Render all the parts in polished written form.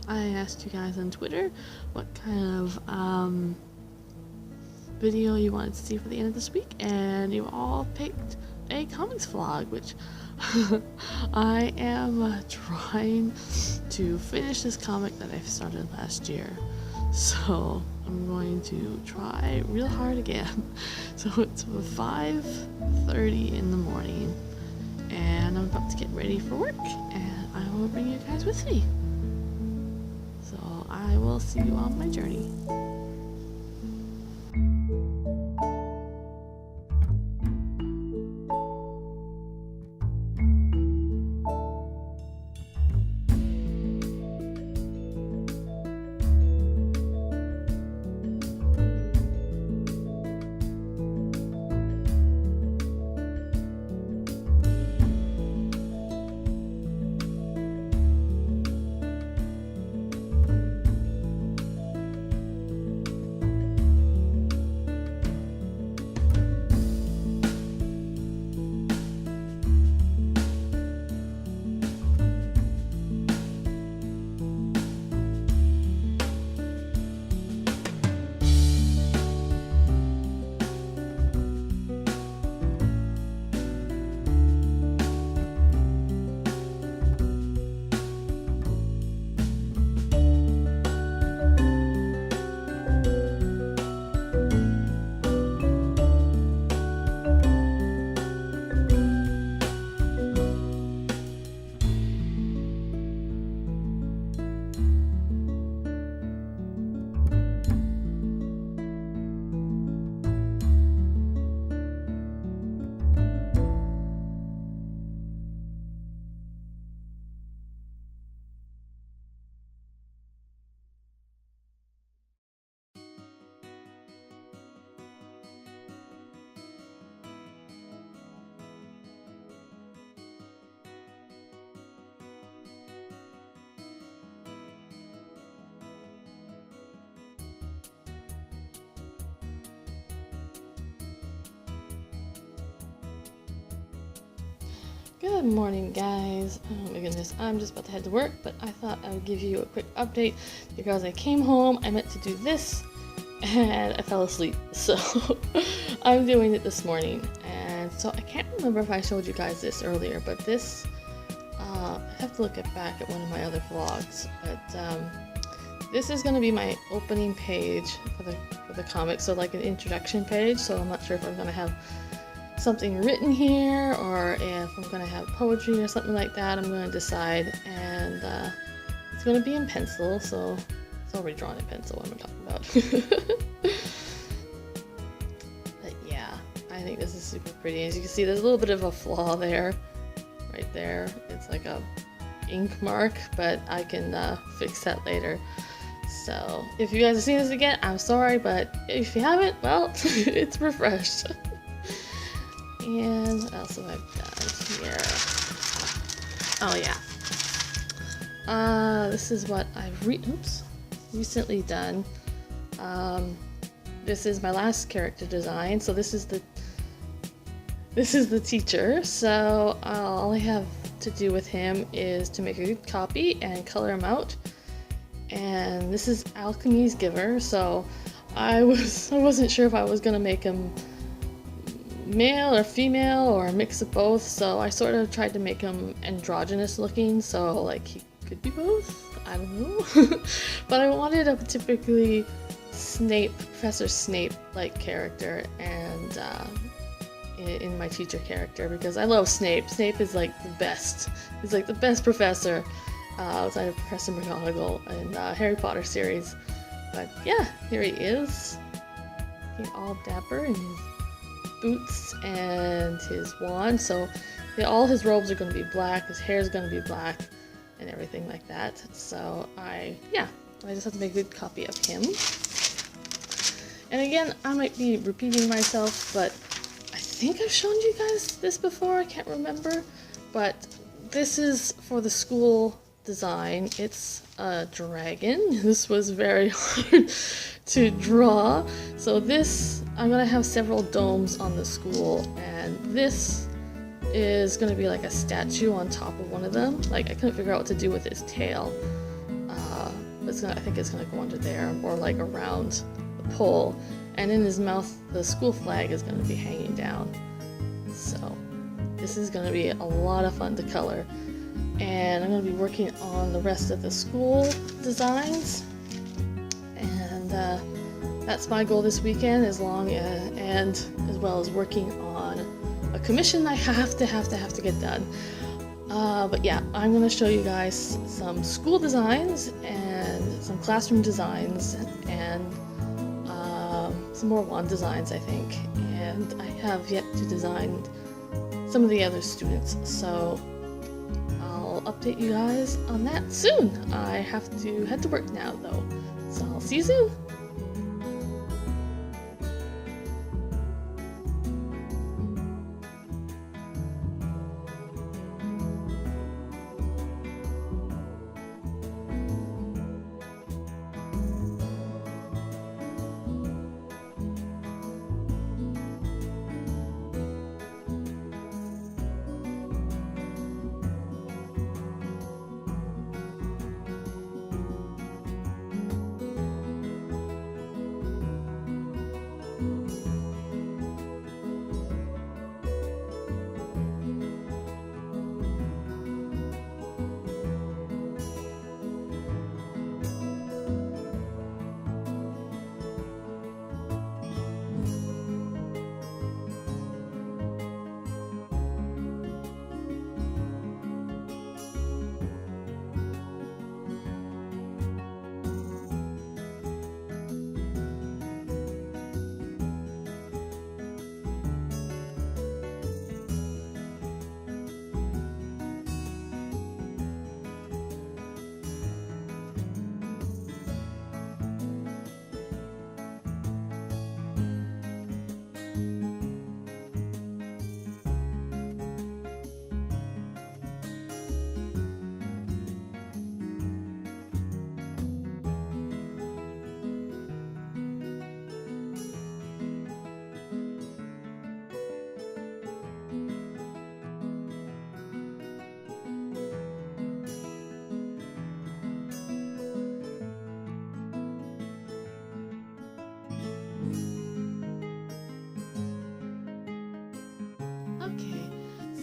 I asked you guys on Twitter what kind of video you wanted to see for the end of this week, and you all picked a comics vlog, which I am trying to finish this comic that I started last year. So I'm going to try real hard again. So it's 5:30 in the morning, and I'm about to get ready for work, and I will bring you guys with me. So I will see you on my journey. Good morning, guys. Oh my goodness, I'm just about to head to work, but I thought I would give you a quick update because I came home, I meant to do this, and I fell asleep. So I'm doing it this morning, and so I can't remember if I showed you guys this earlier, but this, I have to look back at one of my other vlogs, but this is going to be my opening page for the comic, so like an introduction page. So I'm not sure if I'm going to have something written here or if I'm going to have poetry or something like that. I'm going to decide, and it's going to be in pencil, so it's already drawn in pencil what I'm talking about. But yeah, I think this is super pretty. As you can see, there's a little bit of a flaw there, right there. It's like a ink mark, but I can fix that later. So if you guys have seen this again, I'm sorry, but if you haven't, well, it's refreshed. And what else have I done here? Oh yeah. This is what I've recently done. This is my last character design. So this is the teacher. So all I have to do with him is to make a good copy and color him out. And this is Alchemy's Giver. So I wasn't sure if I was gonna make him male or female or a mix of both, so I sort of tried to make him androgynous looking, so like he could be both, I don't know. But I wanted a typically Professor Snape like character and in my teacher character, because I love Snape. Snape is like the best. He's like the best professor outside of Professor McGonagall in the Harry Potter series. But yeah, here he is, looking all dapper in his boots and his wand. So yeah, all his robes are going to be black, his hair is going to be black, and everything like that. So I just have to make a good copy of him. And again, I might be repeating myself, but I think I've shown you guys this before, I can't remember. But this is for the school design. It's a dragon. This was very hard to draw. So this, I'm gonna have several domes on the school, and this is gonna be like a statue on top of one of them. Like, I couldn't figure out what to do with its tail. I think it's gonna go under there, or like around the pole. And in his mouth, the school flag is gonna be hanging down. So this is gonna be a lot of fun to color. And I'm gonna be working on the rest of the school designs. And that's my goal this weekend, as well as working on a commission I have to get done. But yeah, I'm going to show you guys some school designs and some classroom designs and some more wand designs, I think. And I have yet to design some of the other students, so I'll update you guys on that soon. I have to head to work now though, so I'll see you soon.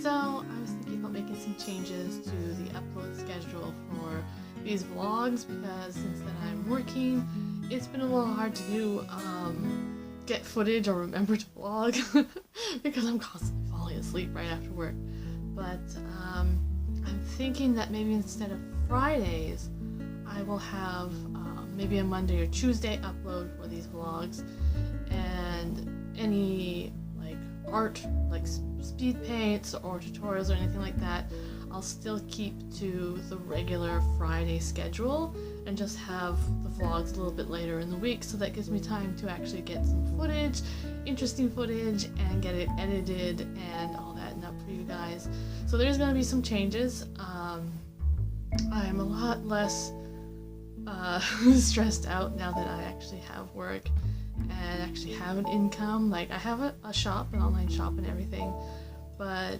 So I was thinking about making some changes to the upload schedule for these vlogs, because since then I'm working, it's been a little hard to do get footage or remember to vlog because I'm constantly falling asleep right after work. But I'm thinking that maybe instead of Fridays, I will have maybe a Monday or Tuesday upload for these vlogs, and any like art, like speed paints or tutorials or anything like that, I'll still keep to the regular Friday schedule and just have the vlogs a little bit later in the week, so that gives me time to actually get some footage, interesting footage, and get it edited and all that and up for you guys. So there's going to be some changes. I'm a lot less stressed out now that I actually have work and actually have an income. Like, I have a shop, an online shop and everything, but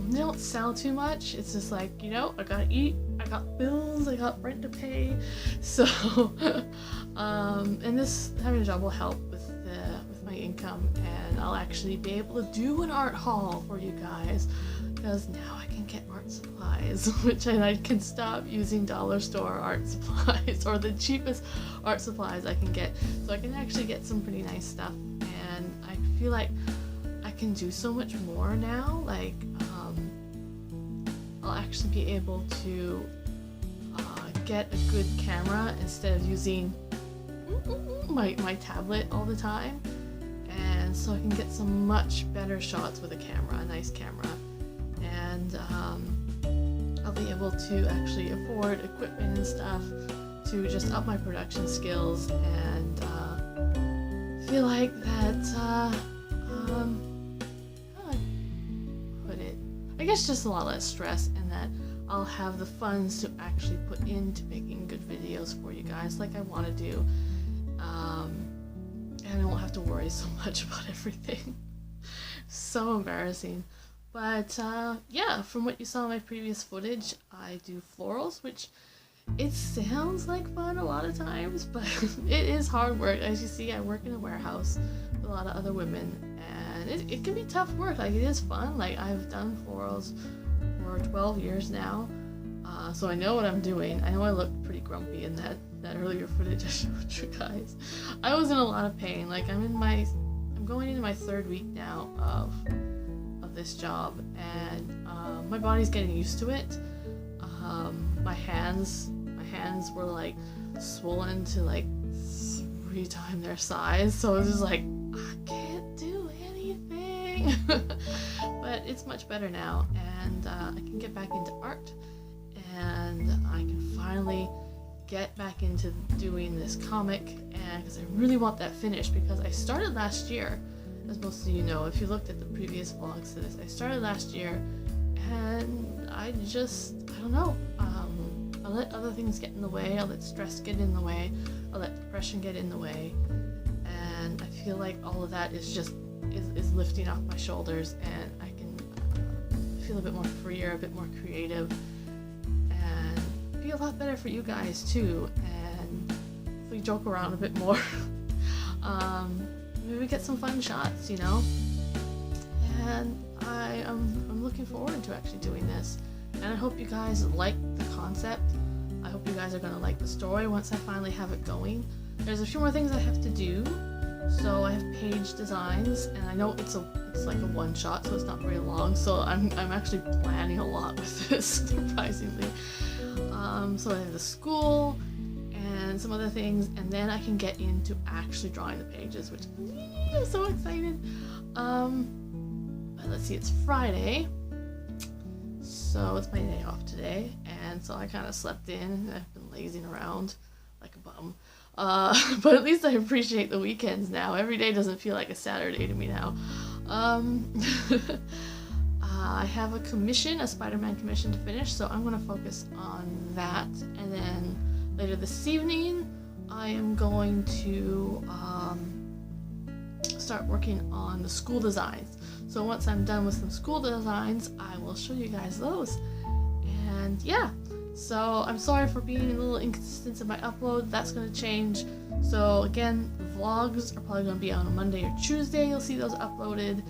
they don't sell too much. It's just like, you know, I gotta eat, I got bills, I got rent to pay. So and this having a job will help with my income, and I'll actually be able to do an art haul for you guys, because now I can get art supplies, which I can stop using dollar store art supplies or the cheapest art supplies I can get. So I can actually get some pretty nice stuff, and I feel like I can do so much more now. Like, I'll actually be able to get a good camera instead of using my tablet all the time, and so I can get some much better shots with a camera, a nice camera, and I'll be able to actually afford equipment and stuff to just up my production skills, and feel like that I guess just a lot less stress, and that I'll have the funds to actually put into making good videos for you guys like I want to do, and I won't have to worry so much about everything. So embarrassing. But yeah, from what you saw in my previous footage, I do florals, which it sounds like fun a lot of times, but it is hard work. As you see, I work in a warehouse with a lot of other women, and it can be tough work. Like, it is fun. Like, I've done florals for 12 years now, so I know what I'm doing. I know I looked pretty grumpy in that earlier footage I showed you guys. I was in a lot of pain. Like, I'm going into my 3rd week now of this job, and my body's getting used to it. My hands were like swollen to like 3 times their size, so it was just like, I can't do anything. But it's much better now, and I can get back into art, and I can finally get back into doing this comic, and because I really want that finished, because I started last year, as most of you know if you looked at the previous vlogs to this. I started last year, and I don't know, I let other things get in the way, I let stress get in the way, I let depression get in the way, and I feel like all of that is lifting off my shoulders, and I can feel a bit more freer, a bit more creative, and be a lot better for you guys too, and if we joke around a bit more, maybe we get some fun shots, you know? And I'm looking forward to actually doing this, and I hope you guys like the concept. I hope you guys are going to like the story once I finally have it going. There's a few more things I have to do. So I have page designs, and I know it's like a one-shot, so it's not very long, so I'm actually planning a lot with this, surprisingly. So I have the school and some other things, and then I can get into actually drawing the pages, which I'm so excited. But let's see, it's Friday, so it's my day off today, and so I kind of slept in, and I've been lazing around like a bum. But at least I appreciate the weekends now. Every day doesn't feel like a Saturday to me now. I have a commission, a Spider-Man commission to finish, so I'm going to focus on that. And then later this evening, I am going to start working on the school designs. So once I'm done with some school designs, I will show you guys those. And yeah. So I'm sorry for being a little inconsistent in my upload. That's going to change. So again, the vlogs are probably going to be on a Monday or Tuesday. You'll see those uploaded,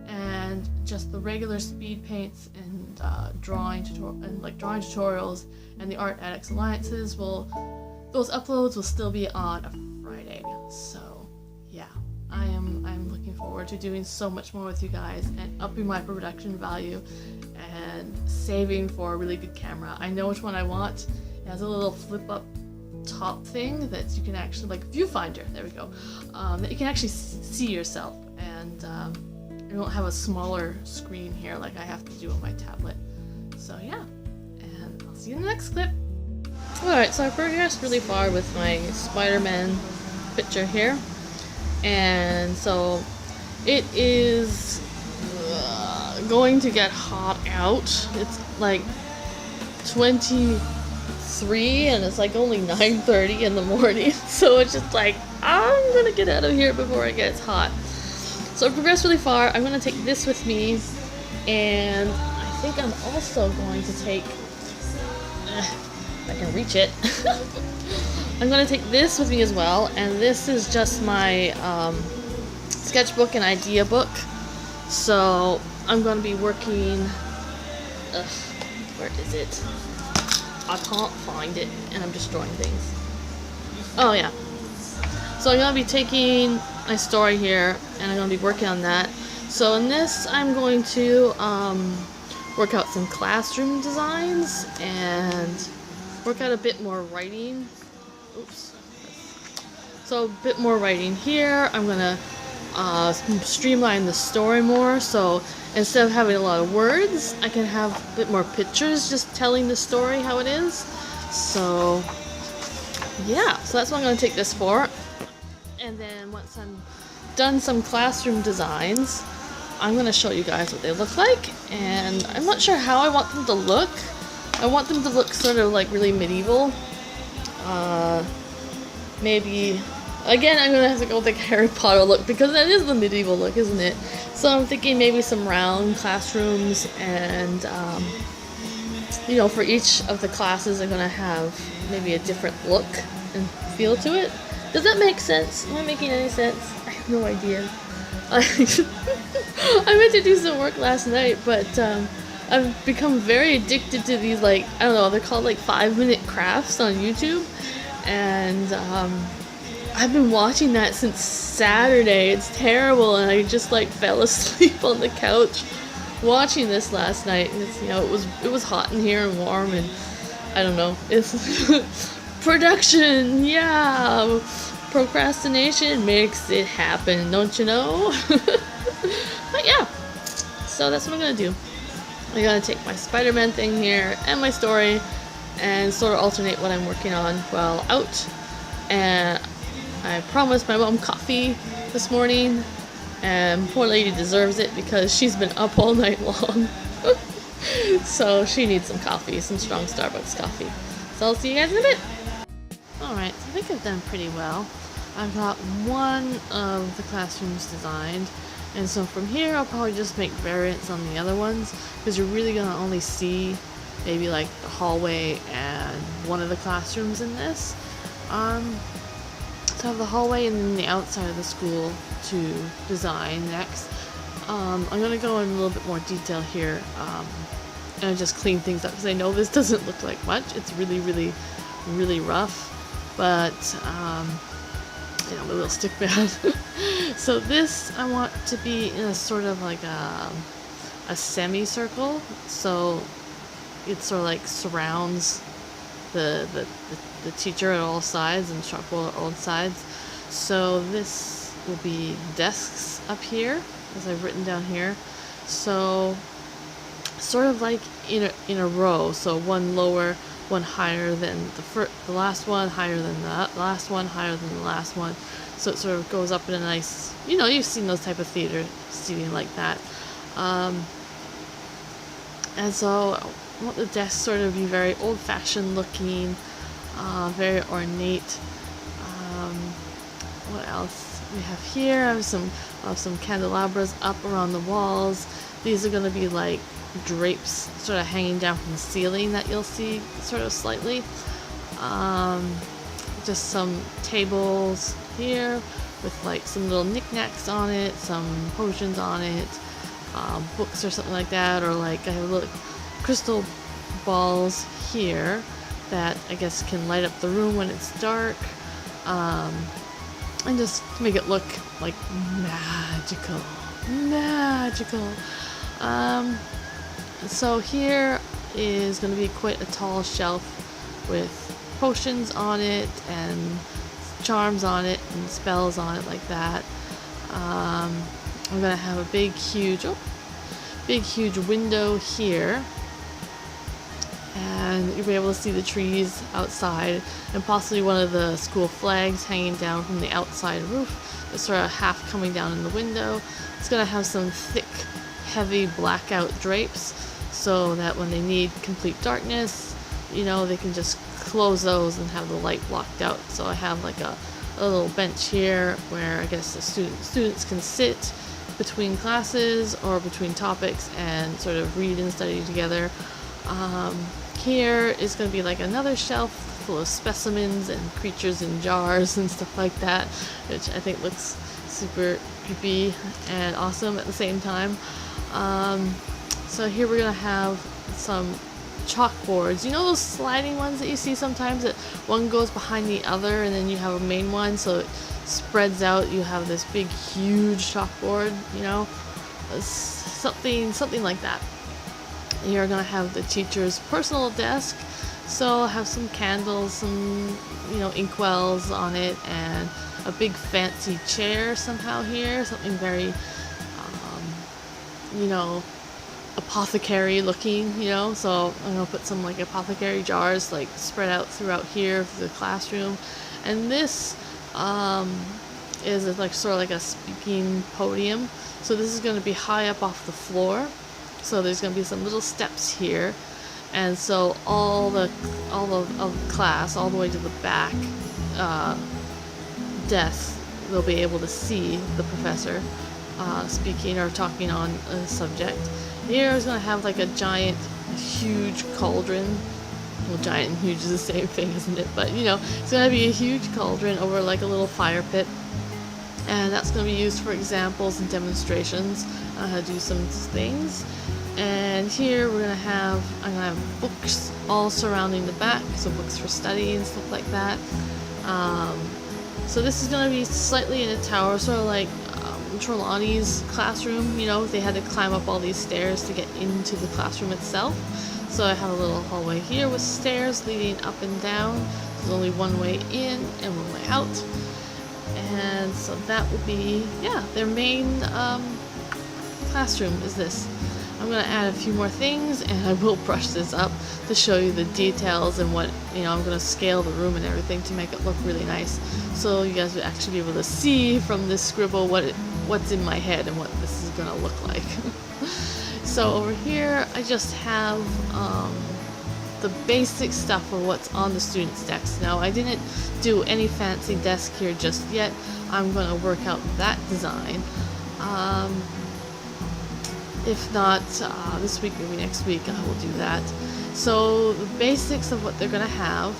and just the regular speed paints and drawing tutorials and the Art Addicts Alliances those uploads will still be on a Friday. So yeah, I'm looking forward to doing so much more with you guys and upping my production value and saving for a really good camera. I know which one I want. It has a little flip up top thing that you can actually, like viewfinder, there we go, that you can actually see yourself, and you won't have a smaller screen here like I have to do on my tablet. So yeah, and I'll see you in the next clip. Alright, so I progressed really far with my Spider-Man picture here, and so it is going to get hot out. It's like 23 and it's like only 9:30 in the morning, so it's just like, I'm gonna get out of here before it gets hot. So I progressed really far. I'm gonna take this with me, and I think I'm also going to take, if I can reach it, I'm gonna take this with me as well, and this is just my sketchbook and idea book. So I'm going to be working, where is it? I can't find it, and I'm just drawing things. Oh yeah. So I'm going to be taking my story here, and I'm going to be working on that. So in this, I'm going to work out some classroom designs, and work out a bit more writing. Oops. So a bit more writing here. I'm going to streamline the story more, so instead of having a lot of words, I can have a bit more pictures just telling the story how it is. So yeah, so that's what I'm going to take this for. And then once I'm done some classroom designs, I'm going to show you guys what they look like, and I'm not sure how I want them to look. I want them to look sort of like really medieval. Maybe again, I'm gonna have to go with like Harry Potter look, because that is the medieval look, isn't it? So I'm thinking maybe some round classrooms, and you know, for each of the classes I'm gonna have maybe a different look and feel to it. Does that make sense? Am I making any sense? I have no idea. I meant to do some work last night, but I've become very addicted to these, like, I don't know, they're called like 5-minute crafts on YouTube, and I've been watching that since Saturday. It's terrible, and I just like fell asleep on the couch watching this last night. It's, you know, it was hot in here and warm, and I don't know. It's production, yeah. Procrastination makes it happen, don't you know? But yeah, so that's what I'm gonna do. I'm gonna take my Spider-Man thing here and my story and sort of alternate what I'm working on while out. And I promised my mom coffee this morning, and poor lady deserves it because she's been up all night long. So she needs some coffee, some strong Starbucks coffee. So I'll see you guys in a bit. Alright, so I think I've done pretty well. I've got one of the classrooms designed, and so from here I'll probably just make variants on the other ones, because you're really going to only see maybe like the hallway and one of the classrooms in this. So I have the hallway and then the outside of the school to design next. I'm going to go in a little bit more detail here and just clean things up, because I know this doesn't look like much. It's really rough, but you know, the little stick man. So this I want to be in a sort of like a semicircle, so it sort of like surrounds the teacher at all sides and chalkboard at all sides. So this will be desks up here, as I've written down here. So sort of like in a row, so one lower, one higher than the last one, higher than the last one, higher than the last one. So it sort of goes up in a nice, you know, you've seen those type of theater seating like that. And so I want the desk sort of be very old-fashioned looking, very ornate. What else we have here? I have some candelabras up around the walls. These are going to be like drapes sort of hanging down from the ceiling that you'll see sort of slightly. Just some tables here with like some little knickknacks on it, some potions on it, books or something like that, or like I have little crystal balls here that I guess can light up the room when it's dark, and just to make it look like magical. So here is going to be quite a tall shelf with potions on it and charms on it and spells on it like that. I'm going to have a big huge window here, and you'll be able to see the trees outside and possibly one of the school flags hanging down from the outside roof. It's sort of half coming down in the window. It's going to have some thick, heavy blackout drapes, so that when they need complete darkness, you know, they can just close those and have the light blocked out. So I have like a little bench here where I guess the students can sit between classes or between topics and sort of read and study together. Here is going to be like another shelf full of specimens and creatures in jars and stuff like that, which I think looks super creepy and awesome at the same time. So here we're going to have some chalkboards. You know those sliding ones that you see sometimes, that one goes behind the other and then you have a main one, so it spreads out. You have this big huge chalkboard, you know, something like that. You're going to have the teacher's personal desk, so I'll have some candles, some, you know, inkwells on it, and a big fancy chair somehow here, something very you know, apothecary looking, you know. So I'm gonna put some like apothecary jars like spread out throughout here for the classroom. And this is like sort of like a speaking podium, so this is going to be high up off the floor, so there's going to be some little steps here, and so all of the class all the way to the back desk, they'll be able to see the professor speaking or talking on a subject. Here I was going to have like a giant, huge cauldron Well, giant and huge is the same thing, isn't it? But, you know, it's going to be a huge cauldron over like a little fire pit. And that's going to be used for examples and demonstrations on how to do some things. And here I'm going to have books all surrounding the back, so books for study and stuff like that. So this is going to be slightly in a tower, sort of like Trelawney's classroom. You know, they had to climb up all these stairs to get into the classroom itself. So I have a little hallway here with stairs leading up and down. There's only one way in and one way out. And so that will be, yeah, their main classroom is this. I'm going to add a few more things, and I will brush this up to show you the details and what, you know, I'm going to scale the room and everything to make it look really nice. So you guys will actually be able to see from this scribble what's in my head and what this is going to look like. So over here, I just have the basic stuff of what's on the students' desks. Now, I didn't do any fancy desk here just yet. I'm going to work out that design. If not this week, maybe next week, I will do that. So the basics of what they're going to have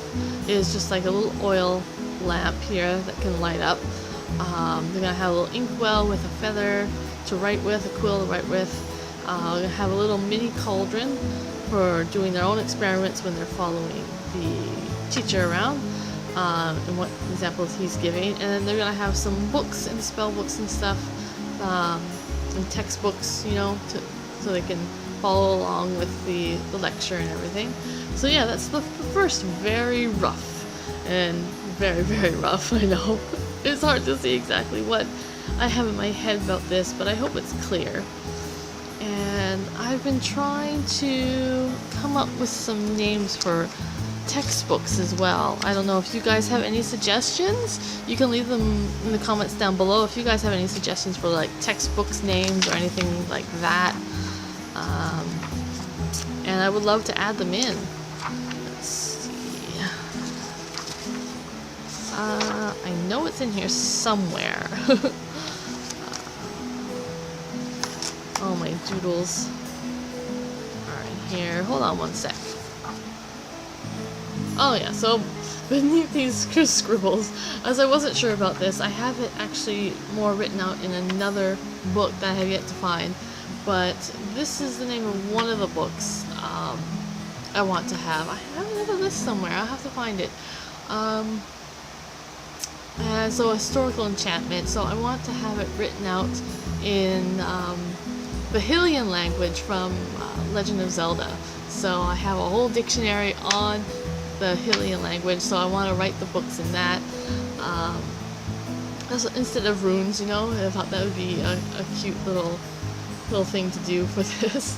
is just like a little oil lamp here that can light up. They're going to have a little inkwell with a feather to write with, a quill to write with. They're going to have a little mini cauldron for doing their own experiments when they're following the teacher around, and what examples he's giving. And then they're going to have some books and spell books and stuff, and textbooks, you know, so they can follow along with the lecture and everything. So yeah, that's the first very rough, and very, very rough, I know. It's hard to see exactly what I have in my head about this, but I hope it's clear. And I've been trying to come up with some names for textbooks as well. I don't know if you guys have any suggestions. You can leave them in the comments down below if you guys have any suggestions for like textbooks names or anything like that. And I would love to add them in. Let's see. I know it's in here somewhere. Oh, my doodles are in here. Hold on one sec. Oh yeah, so beneath these scribbles, as I wasn't sure about this, I have it actually more written out in another book that I have yet to find, but this is the name of one of the books I want to have. I have another list somewhere, I'll have to find it. So historical enchantment, so I want to have it written out in the Hylian language from Legend of Zelda. So I have a whole dictionary on the Hylian language, so I want to write the books in that. Instead of runes, you know, I thought that would be a cute little thing to do for this.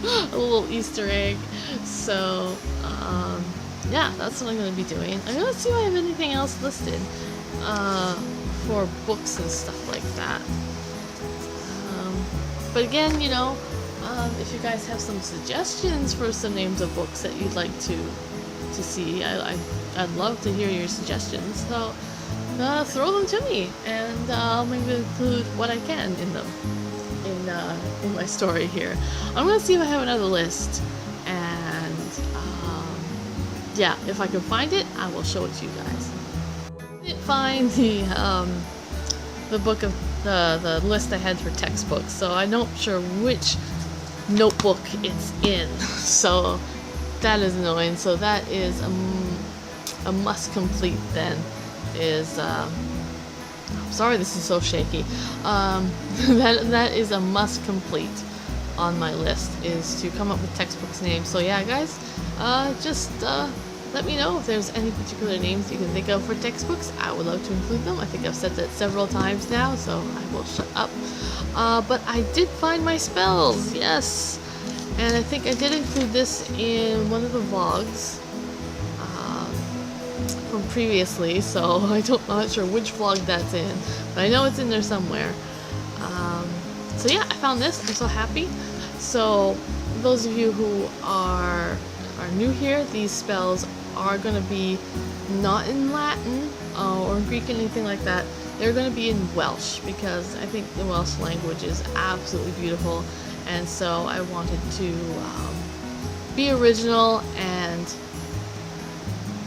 A little Easter egg. So, yeah, that's what I'm going to be doing. I'm going to see if I have anything else listed for books and stuff like that. But again, you know, if you guys have some suggestions for some names of books that you'd like to see, I'd love to hear your suggestions. So throw them to me, and I'll maybe include what I can in them in my story here. I'm gonna see if I have another list, and yeah, if I can find it, I will show it to you guys. I didn't find the book of the list I had for textbooks, so I'm not sure which notebook it's in. So that is annoying. So that is a must complete then. Sorry, this is so shaky. That is a must complete on my list, is to come up with textbooks names. So yeah, guys, just let me know if there's any particular names you can think of for textbooks. I would love to include them. I think I've said that several times now, so I will shut up. But I did find my spells, yes! And I think I did include this in one of the vlogs from previously, so I'm not sure which vlog that's in, but I know it's in there somewhere. So yeah, I found this. I'm so happy. So those of you who are new here, these spells are going to be not in Latin or Greek or anything like that. They're going to be in Welsh, because I think the Welsh language is absolutely beautiful, and so I wanted to be original and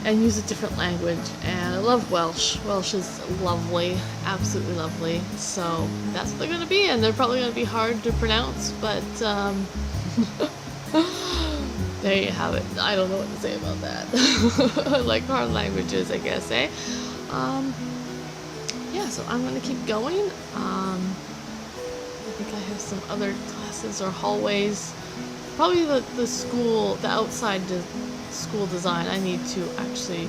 use a different language. And I love Welsh. Welsh is lovely, absolutely lovely. So that's what they're going to be, and they're probably going to be hard to pronounce, but there you have it. I don't know what to say about that. Like hard languages, I guess, eh? Yeah, so I'm going to keep going. I think I have some other classes or hallways. Probably the school, the outside school design, I need to actually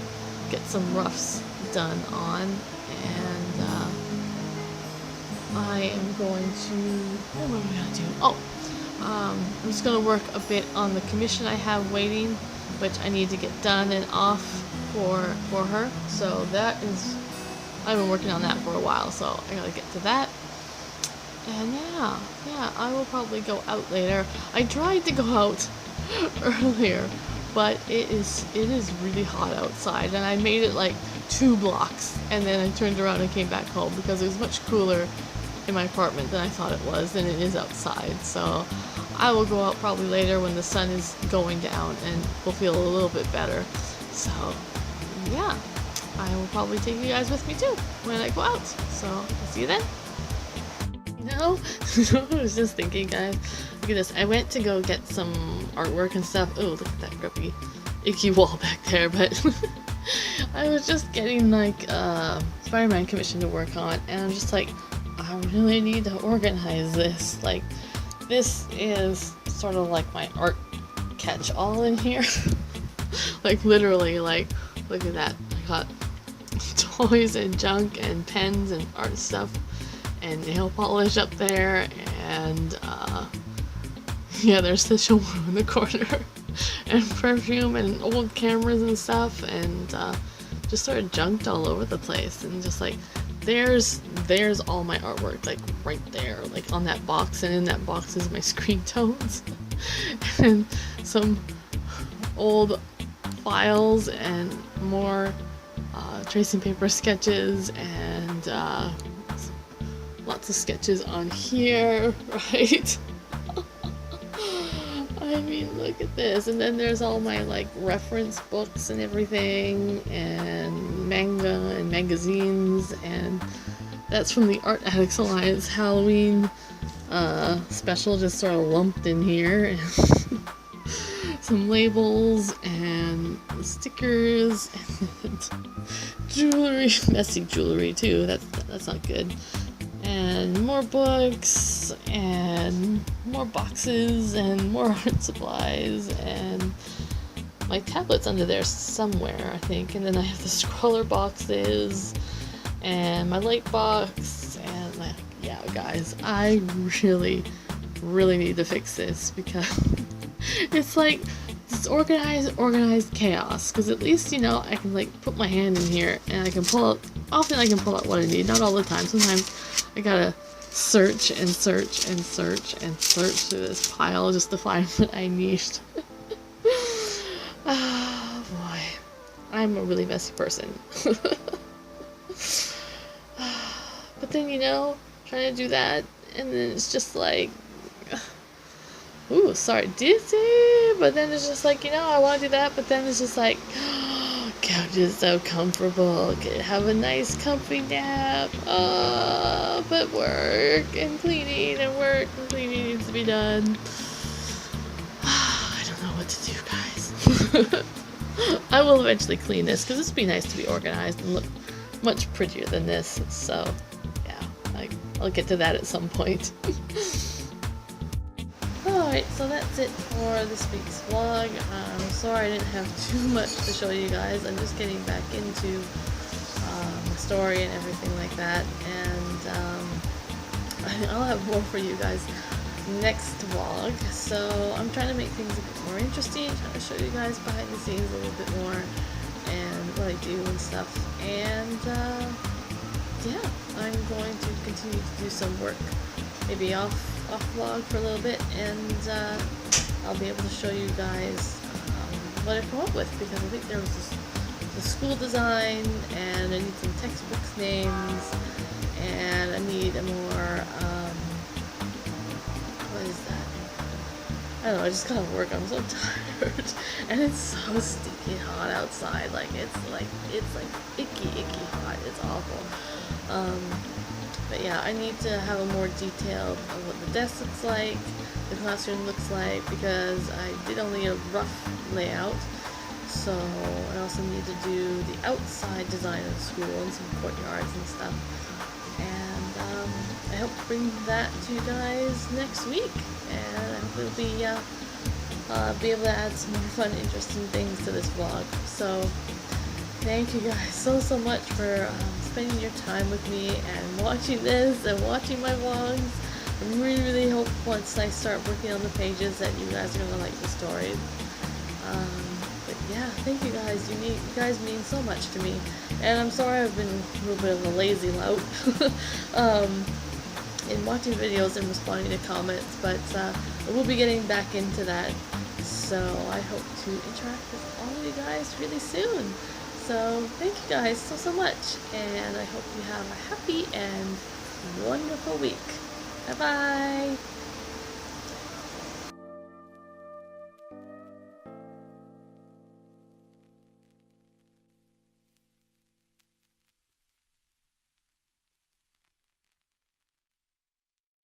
get some roughs done on, and I am going to, what am I going to do? Oh, I'm just going to work a bit on the commission I have waiting, which I need to get done and off for her. So that is, I've been working on that for a while, so I gotta get to that. And yeah, I will probably go out later. I tried to go out earlier, but it is really hot outside, and I made it like 2 blocks, and then I turned around and came back home because it was much cooler in my apartment than I thought it was, and it is outside. So I will go out probably later when the sun is going down, and we'll feel a little bit better. So yeah, I will probably take you guys with me too when I go out. So I'll see you then. You know, I was just thinking, guys, look at this. I went to go get some artwork and stuff. Oh, look at that grumpy, icky wall back there. But I was just getting like Spider-Man commission to work on, and I'm just like, I really need to organize this. Like, this is sort of like my art catch-all in here. Like, literally, like, look at that. I got toys and junk and pens and art stuff and nail polish up there, and yeah, there's the showroom in the corner, and perfume and old cameras and stuff, and just sort of junked all over the place. And just like, there's all my artwork, like right there, like on that box, and in that box is my screen tones and some old files and more tracing paper sketches, and lots of sketches on here, right? I mean, look at this. And then there's all my like reference books and everything, and manga and magazines, and that's from the Art Addicts Alliance Halloween special, just sort of lumped in here. Some labels and stickers and jewelry, messy jewelry too. That's not good. And more books, and more boxes, and more art supplies, and my tablet's under there somewhere, I think. And then I have the scroller boxes, and my light box, and like, yeah, guys, I really need to fix this, because it's like this organized chaos. Because at least, you know, I can like put my hand in here, and I can pull out, often I can pull out what I need, not all the time. Sometimes I gotta search and search and search and search through this pile just to find what I need. Oh boy, I'm a really messy person. But then, you know, trying to do that, and then it's just like, ooh, sorry, dizzy. But then it's just like, you know, I want to do that, but then it's just like, couch is so comfortable. Could have a nice comfy nap. But work and cleaning needs to be done. I don't know what to do, guys. I will eventually clean this, because this would be nice to be organized and look much prettier than this. So yeah, I'll get to that at some point. Alright, so that's it for this week's vlog. I'm sorry I didn't have too much to show you guys. I'm just getting back into the story and everything like that. And I'll have more for you guys next vlog. So I'm trying to make things a bit more interesting, trying to show you guys behind the scenes a little bit more and what I do and stuff. And yeah, I'm going to continue to do some work, maybe off vlog for a little bit, and I'll be able to show you guys what I come up with, because I think there was the school design, and I need some textbooks names, and I need a more what is that? I don't know, I just got to work. I'm so tired. And it's so stinking hot outside. Like, it's like icky hot. It's awful. But yeah, I need to have a more detailed of what the desk looks like, the classroom looks like, because I did only a rough layout. So I also need to do the outside design of the school and some courtyards and stuff. And I hope to bring that to you guys next week. And I hope we'll be able to add some more fun, interesting things to this vlog. So thank you guys so much for spending your time with me and watching this and watching my vlogs. I really hope once I start working on the pages that you guys are gonna like the stories. But yeah, thank you guys. You guys mean so much to me. And I'm sorry I've been a little bit of a lazy lout in watching videos and responding to comments, but I will be getting back into that. So I hope to interact with all of you guys really soon. So thank you guys so much, and I hope you have a happy and wonderful week. Bye bye.